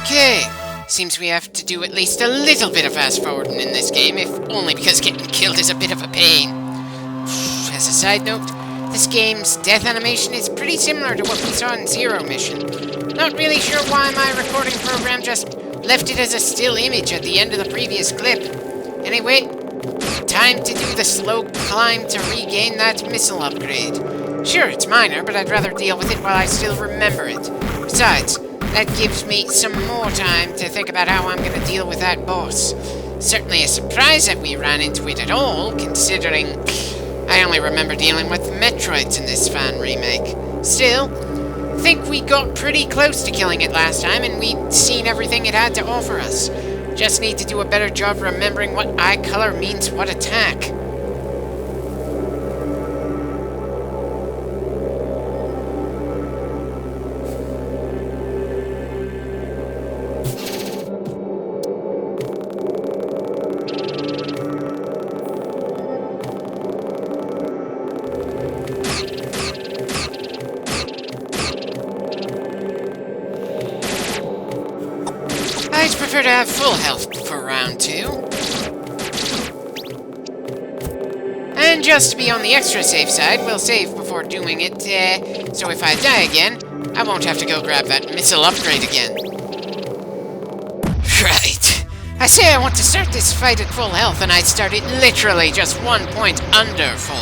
Okay, seems we have to do at least a little bit of fast-forwarding in this game, if only because getting killed is a bit of a pain. As a side note, this game's death animation is pretty similar to what we saw in Zero Mission. Not really sure why my recording program just left it as a still image at the end of the previous clip. Anyway, time to do the slow climb to regain that missile upgrade. Sure, it's minor, but I'd rather deal with it while I still remember it. Besides, that gives me some more time to think about how I'm going to deal with that boss. Certainly a surprise that we ran into it at all, considering I only remember dealing with Metroids in this fan remake. Still, I think we got pretty close to killing it last time, and we'd seen everything it had to offer us. Just need to do a better job remembering what eye color means what attack. I'd prefer to have full health for round 2. And just to be on the extra safe side, we'll save before doing it, so if I die again, I won't have to go grab that missile upgrade again. Right. I say I want to start this fight at full health, and I start it literally just 1 point under full.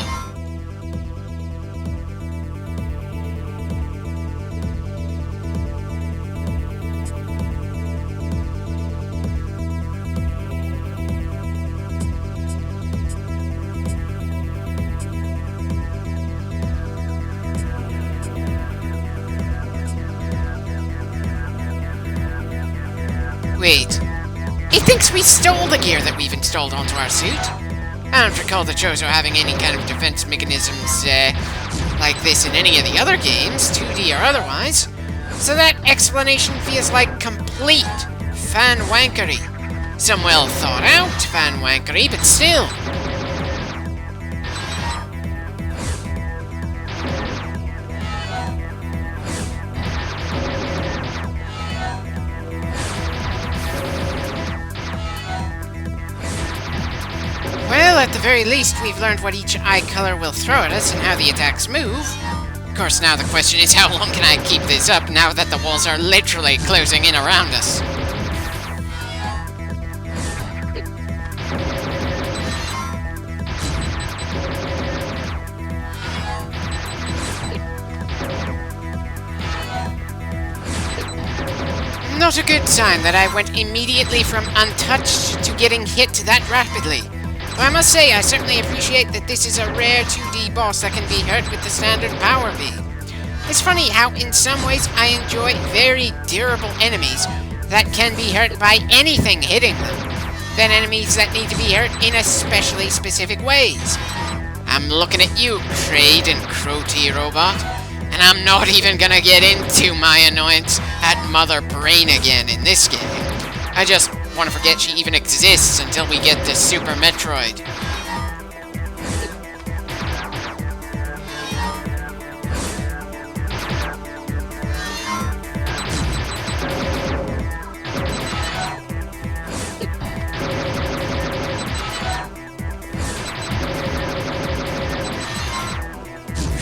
Wait, he thinks we stole the gear that we've installed onto our suit? I don't recall the Chozo having any kind of defense mechanisms, like this in any of the other games, 2D or otherwise. So that explanation feels like complete fan wankery. Some well thought out fan wankery, but still. Well, at the very least, we've learned what each eye color will throw at us and how the attacks move. Of course, now the question is how long can I keep this up now that the walls are literally closing in around us? Not a good sign that I went immediately from untouched to getting hit that rapidly. But I must say, I certainly appreciate that this is a rare 2D boss that can be hurt with the standard power beam. It's funny how in some ways I enjoy very durable enemies that can be hurt by anything hitting them, than enemies that need to be hurt in especially specific ways. I'm looking at you, Kraid and Crotty Robot, and I'm not even gonna get into my annoyance at Mother Brain again in this game. I just want to forget she even exists until we get to Super Metroid.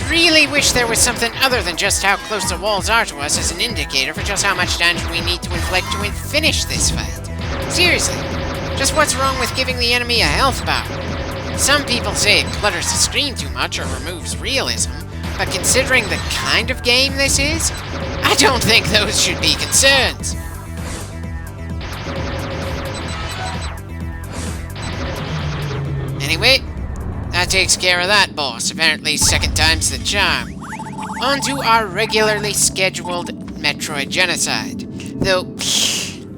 Really wish there was something other than just how close the walls are to us as an indicator for just how much damage we need to inflict to finish this fight. Seriously, just what's wrong with giving the enemy a health bar? Some people say it clutters the screen too much or removes realism, but considering the kind of game this is, I don't think those should be concerns. Anyway, that takes care of that boss. Apparently second time's the charm. On to our regularly scheduled Metroid Genocide. Though,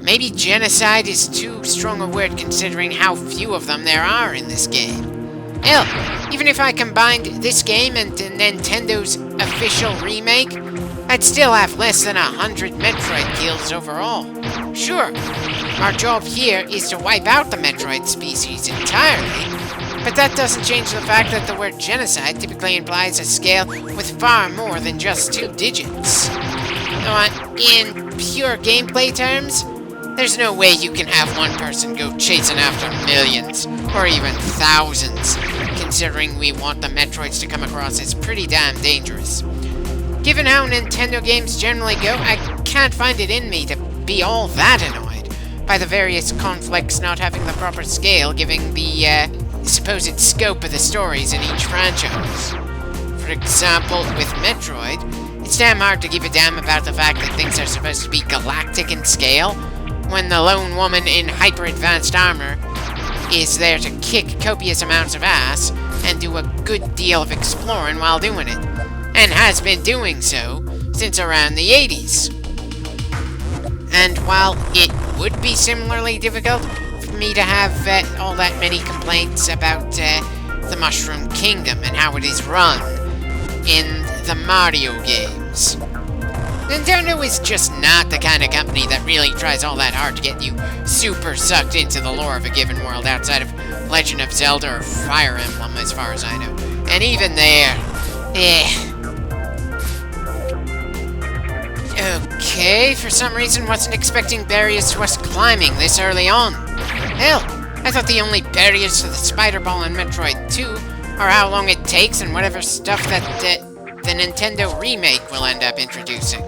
maybe genocide is too strong a word considering how few of them there are in this game. Hell, even if I combined this game and Nintendo's official remake, I'd still have less than 100 Metroid kills overall. Sure, our job here is to wipe out the Metroid species entirely, but that doesn't change the fact that the word genocide typically implies a scale with far more than just 2 digits. In pure gameplay terms, there's no way you can have one person go chasing after millions, or even thousands, considering we want the Metroids to come across as pretty damn dangerous. Given how Nintendo games generally go, I can't find it in me to be all that annoyed by the various conflicts not having the proper scale, giving the supposed scope of the stories in each franchise. For example, with Metroid, it's damn hard to give a damn about the fact that things are supposed to be galactic in scale, when the lone woman in hyper-advanced armor is there to kick copious amounts of ass and do a good deal of exploring while doing it, and has been doing so since around the 80s. And while it would be similarly difficult for me to have all that many complaints about the Mushroom Kingdom and how it is run in the Mario games, Nintendo is just not the kind of company that really tries all that hard to get you super sucked into the lore of a given world outside of Legend of Zelda or Fire Emblem, as far as I know. And even there, Okay, for some reason wasn't expecting barriers to us climbing this early on. Hell, I thought the only barriers to the Spider Ball in Metroid 2 are how long it takes and whatever stuff that the Nintendo remake will end up introducing.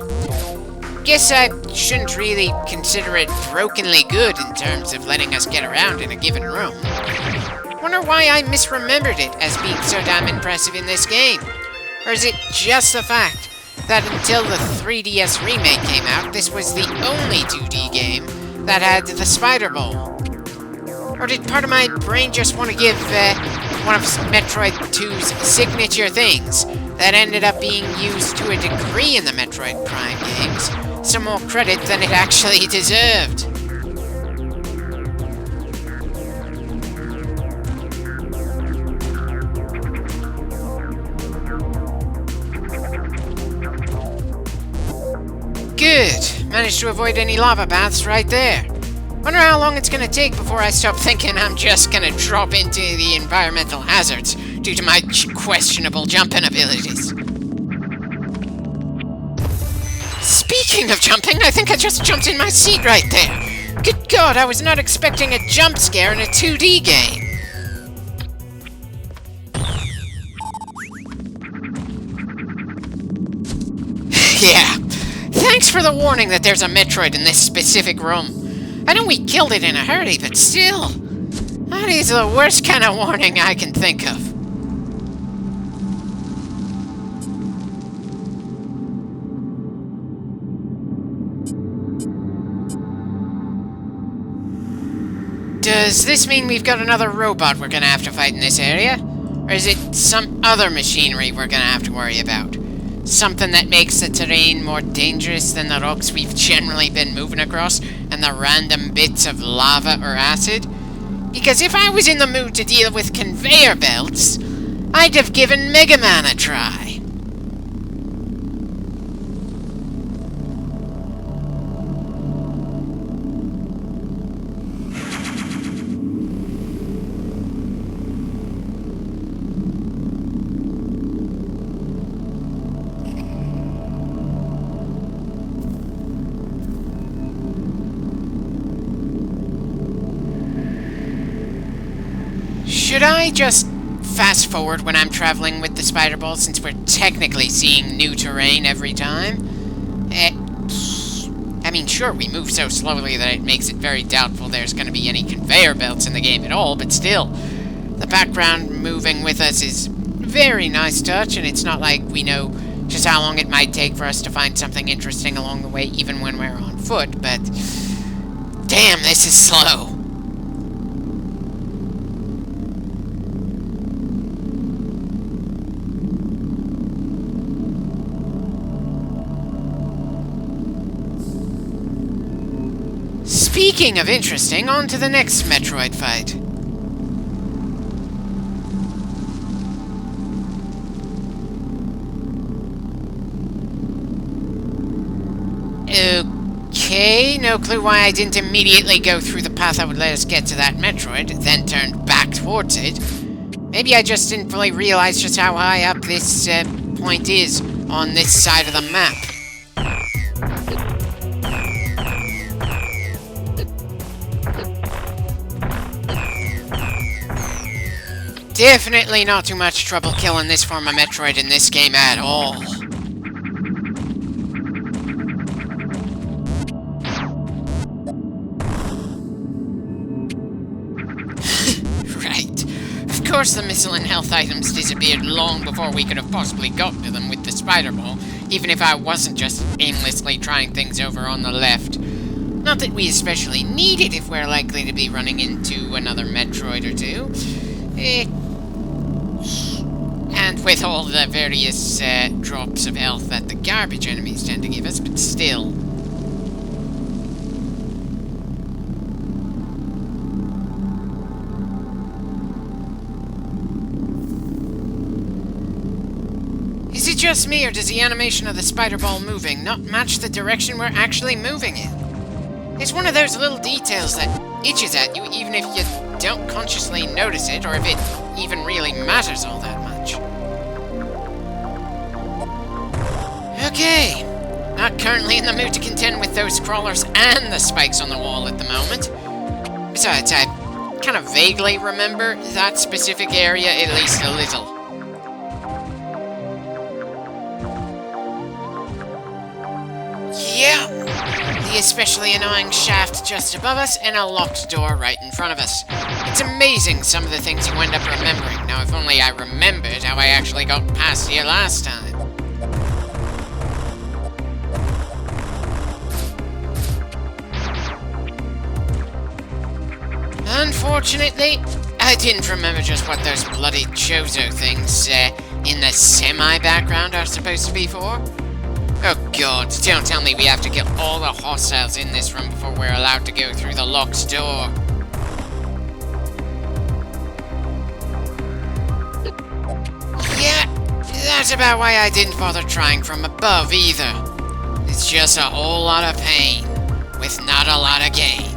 Guess I shouldn't really consider it brokenly good in terms of letting us get around in a given room. Wonder why I misremembered it as being so damn impressive in this game. Or is it just the fact that until the 3DS remake came out, this was the only 2D game that had the Spider Ball? Or did part of my brain just want to give one of Metroid 2's signature things that ended up being used to a degree in the Metroid Prime games some more credit than it actually deserved? Good. Managed to avoid any lava baths right there. Wonder how long it's gonna take before I stop thinking I'm just gonna drop into the environmental hazards due to my questionable jumping abilities. Speaking of jumping, I think I just jumped in my seat right there. Good God, I was not expecting a jump scare in a 2D game. Yeah. Thanks for the warning that there's a Metroid in this specific room. I know we killed it in a hurry, but still. That is the worst kind of warning I can think of. Does this mean we've got another robot we're gonna have to fight in this area? Or is it some other machinery we're gonna have to worry about? Something that makes the terrain more dangerous than the rocks we've generally been moving across and the random bits of lava or acid? Because if I was in the mood to deal with conveyor belts, I'd have given Mega Man a try. Should I just fast forward when I'm traveling with the Spider Ball, since we're technically seeing new terrain every time? I mean, sure, we move so slowly that it makes it very doubtful there's going to be any conveyor belts in the game at all, but still, the background moving with us is a very nice touch, and it's not like we know just how long it might take for us to find something interesting along the way, even when we're on foot, but damn, this is slow. Speaking of interesting, on to the next Metroid fight. Okay, no clue why I didn't immediately go through the path that would let us get to that Metroid, then turned back towards it. Maybe I just didn't fully realize just how high up this point is on this side of the map. Definitely not too much trouble killing this form of Metroid in this game at all. Right. Of course the missile and health items disappeared long before we could have possibly gotten to them with the spider ball, even if I wasn't just aimlessly trying things over on the left. Not that we especially need it if we're likely to be running into another Metroid or two. And with all the various drops of health that the garbage enemies tend to give us, but still. Is it just me, or does the animation of the spider ball moving not match the direction we're actually moving in? It's one of those little details that itches at you even if you don't consciously notice it, or if it even really matters all that much. Okay. Not currently in the mood to contend with those crawlers and the spikes on the wall at the moment. Besides, I kind of vaguely remember that specific area at least a little. Yeah. The especially annoying shaft just above us, and a locked door right in front of us. It's amazing some of the things you end up remembering. Now, if only I remembered how I actually got past here last time. Unfortunately, I didn't remember just what those bloody Chozo things in the semi-background are supposed to be for. Oh god, don't tell me we have to kill all the hostiles in this room before we're allowed to go through the locked door. Yeah, that's about why I didn't bother trying from above either. It's just a whole lot of pain, with not a lot of gain.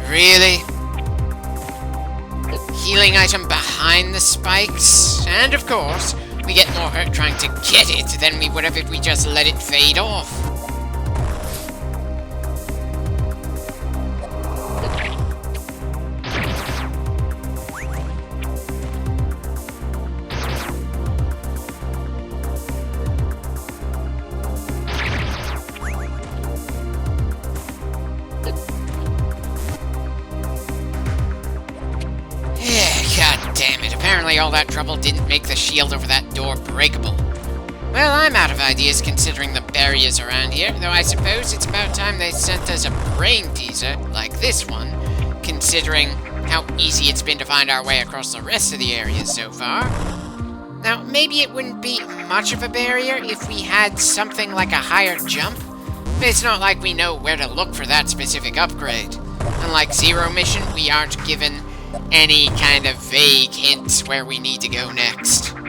Really? Healing item behind the spikes, and of course, we get more hurt trying to get it than we would have if we just let it fade off. Apparently all that trouble didn't make the shield over that door breakable. Well, I'm out of ideas considering the barriers around here, though I suppose it's about time they sent us a brain teaser like this one, considering how easy it's been to find our way across the rest of the areas so far. Now, maybe it wouldn't be much of a barrier if we had something like a higher jump, but it's not like we know where to look for that specific upgrade. Unlike Zero Mission, we aren't given any kind of vague hints where we need to go next. Well,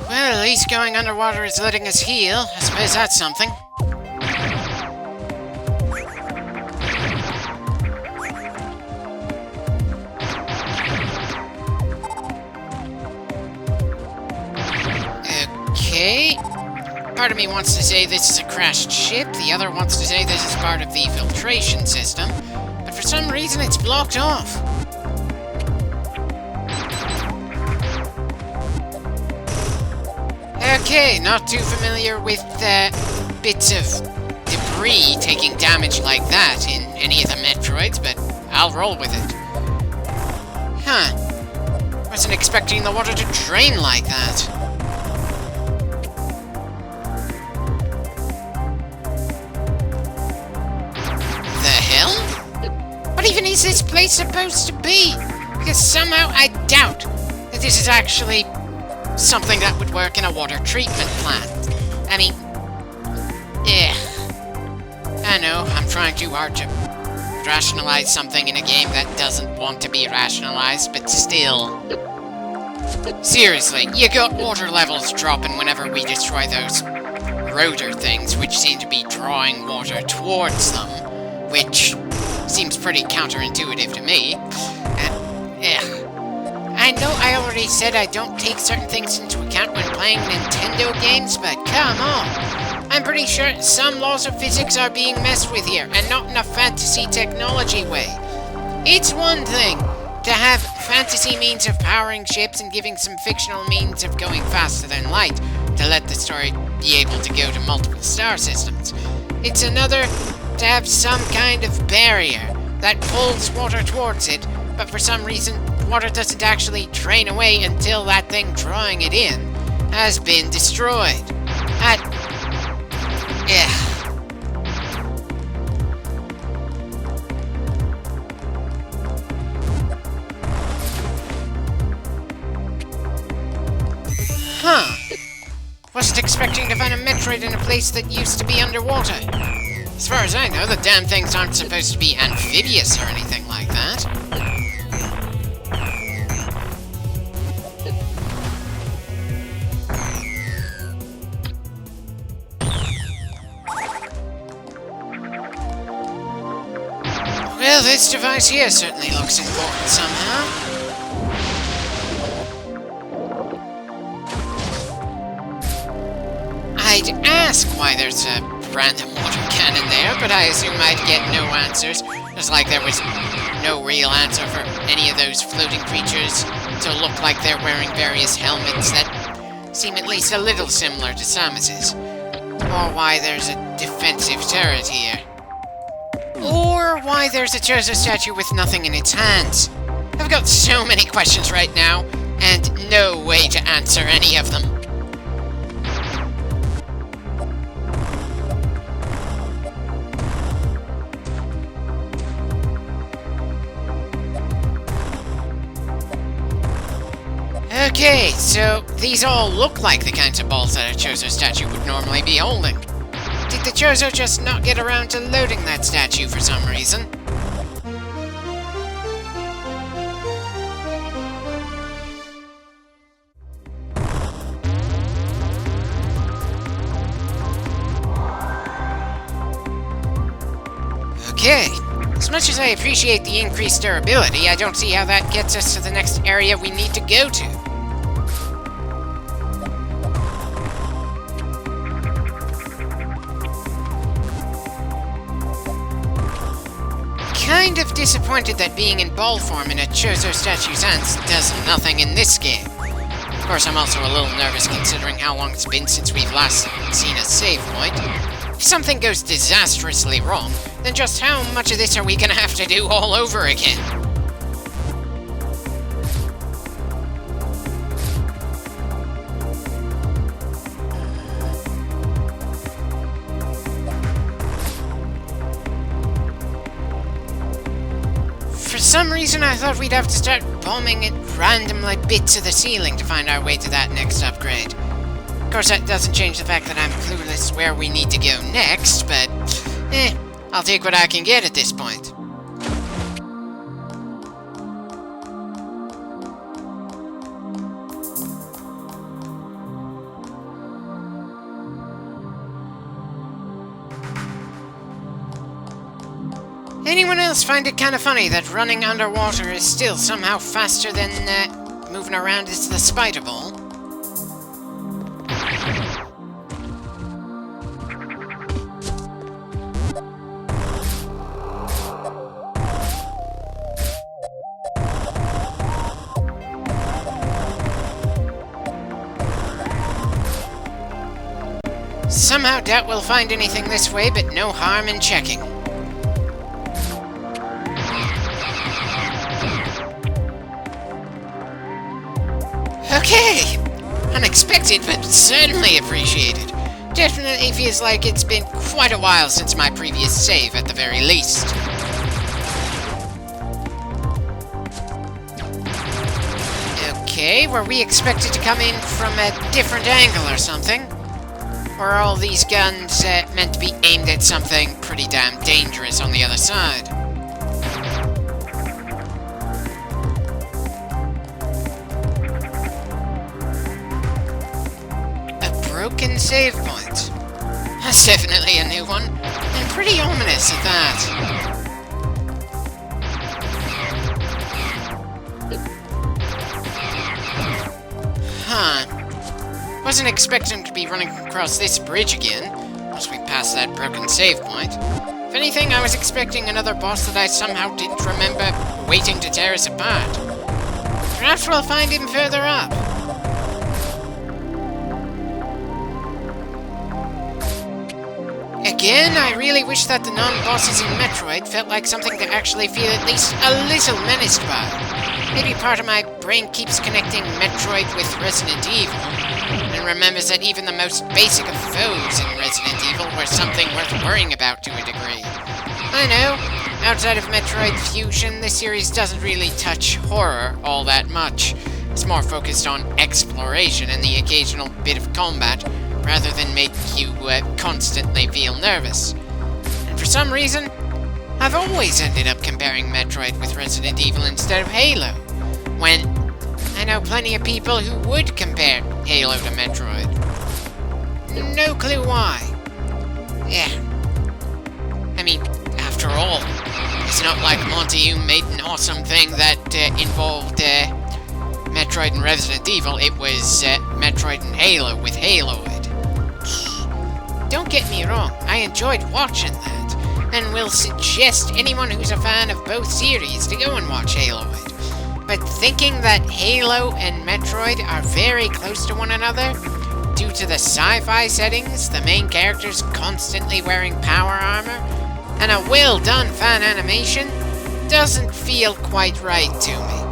at least going underwater is letting us heal. I suppose that's something. Okay. Part of me wants to say this is a crashed ship, the other wants to say this is part of the filtration system, but for some reason it's blocked off. Okay, not too familiar with bits of debris taking damage like that in any of the Metroids, but I'll roll with it. Huh. Wasn't expecting the water to drain like that. What even is this place supposed to be? Because somehow I doubt that this is actually something that would work in a water treatment plant. I mean, I know, I'm trying too hard to rationalize something in a game that doesn't want to be rationalized, but still. Seriously, you got water levels dropping whenever we destroy those rotor things, which seem to be drawing water towards them, which Seems pretty counterintuitive to me. I know I already said I don't take certain things into account when playing Nintendo games, but come on! I'm pretty sure some laws of physics are being messed with here, and not in a fantasy technology way. It's one thing to have fantasy means of powering ships and giving some fictional means of going faster than light to let the story be able to go to multiple star systems. It's another to have some kind of barrier that pulls water towards it, but for some reason water doesn't actually drain away until that thing drawing it in has been destroyed. Wasn't expecting to find a Metroid in a place that used to be underwater. As far as I know, the damn things aren't supposed to be amphibious or anything like that. Well, this device here certainly looks important somehow. I'd ask why there's a random water cannon there, but I assume I'd get no answers. Just like there was no real answer for any of those floating creatures to look like they're wearing various helmets that seem at least a little similar to Samus's. Or why there's a defensive turret here. Or why there's a Chozo statue with nothing in its hands. I've got so many questions right now, and no way to answer any of them. Okay, so these all look like the kinds of balls that a Chozo statue would normally be holding. Did the Chozo just not get around to loading that statue for some reason? Okay, as much as I appreciate the increased durability, I don't see how that gets us to the next area we need to go to. Kind of disappointed that being in ball form in a Chozo statue's hands does nothing in this game. Of course, I'm also a little nervous considering how long it's been since we've last seen a save point. If something goes disastrously wrong, then just how much of this are we gonna have to do all over again? For some reason, I thought we'd have to start bombing at random bits of the ceiling to find our way to that next upgrade. Of course, that doesn't change the fact that I'm clueless where we need to go next, but I'll take what I can get at this point. Anyone else find it kind of funny that running underwater is still somehow faster than moving around as the spider ball? Somehow doubt we'll find anything this way, but no harm in checking. Okay! Unexpected, but certainly appreciated. Definitely feels like it's been quite a while since my previous save, at the very least. Okay, were we expected to come in from a different angle or something? Or are all these guns meant to be aimed at something pretty damn dangerous on the other side? Broken save point. That's definitely a new one, and pretty ominous at that. Huh. Wasn't expecting to be running across this bridge again, once we passed that broken save point. If anything, I was expecting another boss that I somehow didn't remember waiting to tear us apart. Perhaps we'll find him further up. Again, I really wish that the non-bosses in Metroid felt like something to actually feel at least a little menaced by. Maybe part of my brain keeps connecting Metroid with Resident Evil, and remembers that even the most basic of foes in Resident Evil were something worth worrying about to a degree. I know, outside of Metroid Fusion, this series doesn't really touch horror all that much. It's more focused on exploration and the occasional bit of combat, rather than make you constantly feel nervous. And for some reason, I've always ended up comparing Metroid with Resident Evil instead of Halo, when I know plenty of people who would compare Halo to Metroid. No clue why. Yeah. I mean, after all, it's not like Monty made an awesome thing that involved Metroid and Resident Evil. It was Metroid and Halo with Haloid. Don't get me wrong, I enjoyed watching that, and will suggest anyone who's a fan of both series to go and watch Haloid. But thinking that Halo and Metroid are very close to one another, due to the sci-fi settings, the main characters constantly wearing power armor, and a well-done fan animation, doesn't feel quite right to me.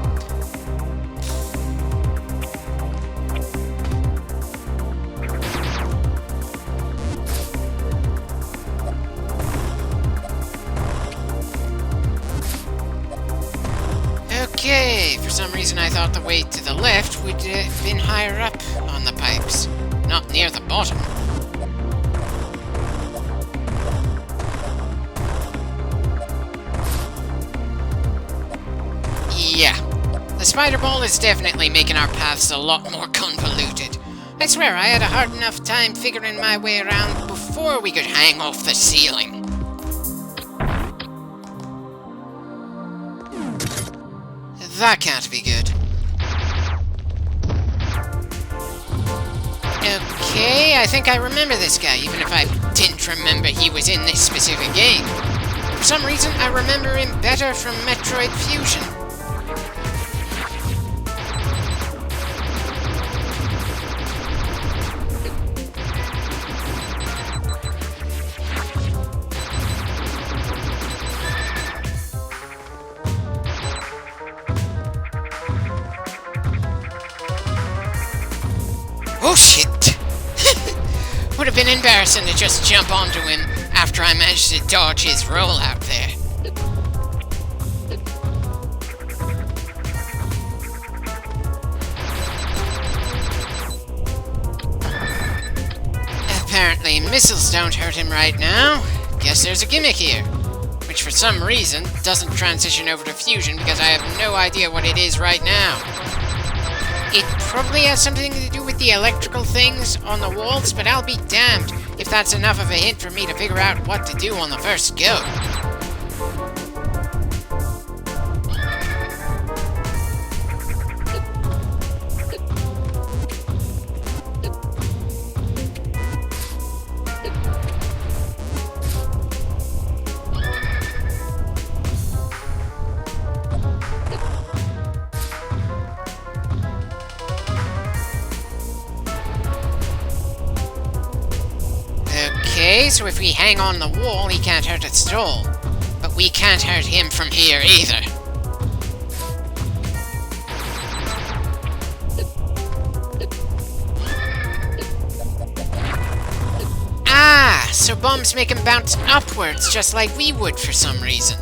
Okay, for some reason I thought the way to the left would have been higher up on the pipes, not near the bottom. Yeah, the spider ball is definitely making our paths a lot more convoluted. I swear I had a hard enough time figuring my way around before we could hang off the ceiling. That can't be good. Okay, I think I remember this guy, even if I didn't remember he was in this specific game. For some reason, I remember him better from Metroid Fusion. Oh shit! Would have been embarrassing to just jump onto him after I managed to dodge his rollout there. Apparently missiles don't hurt him right now. Guess there's a gimmick here. Which for some reason doesn't transition over to Fusion because I have no idea what it is right now. It probably has something to do with the electrical things on the walls, but I'll be damned if that's enough of a hint for me to figure out what to do on the first go. Okay, so if we hang on the wall, he can't hurt us at all. But we can't hurt him from here either. Ah, so bombs make him bounce upwards just like we would for some reason.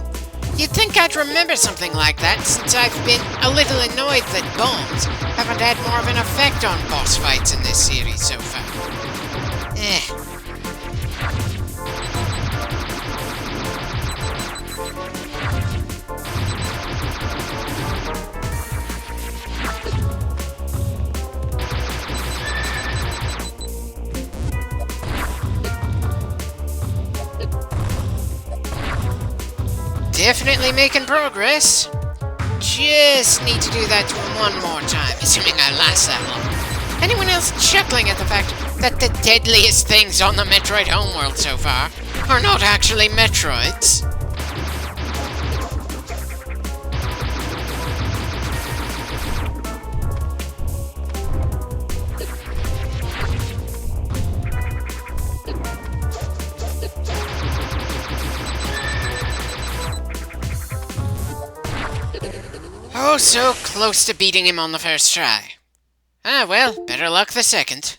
You'd think I'd remember something like that, since I've been a little annoyed that bombs haven't had more of an effect on boss fights in this series so far. Definitely making progress. Just need to do that to him one more time, assuming I last that long. Anyone else chuckling at the fact that the deadliest things on the Metroid homeworld so far are not actually Metroids? Oh, so close to beating him on the first try. Ah, well, better luck the second.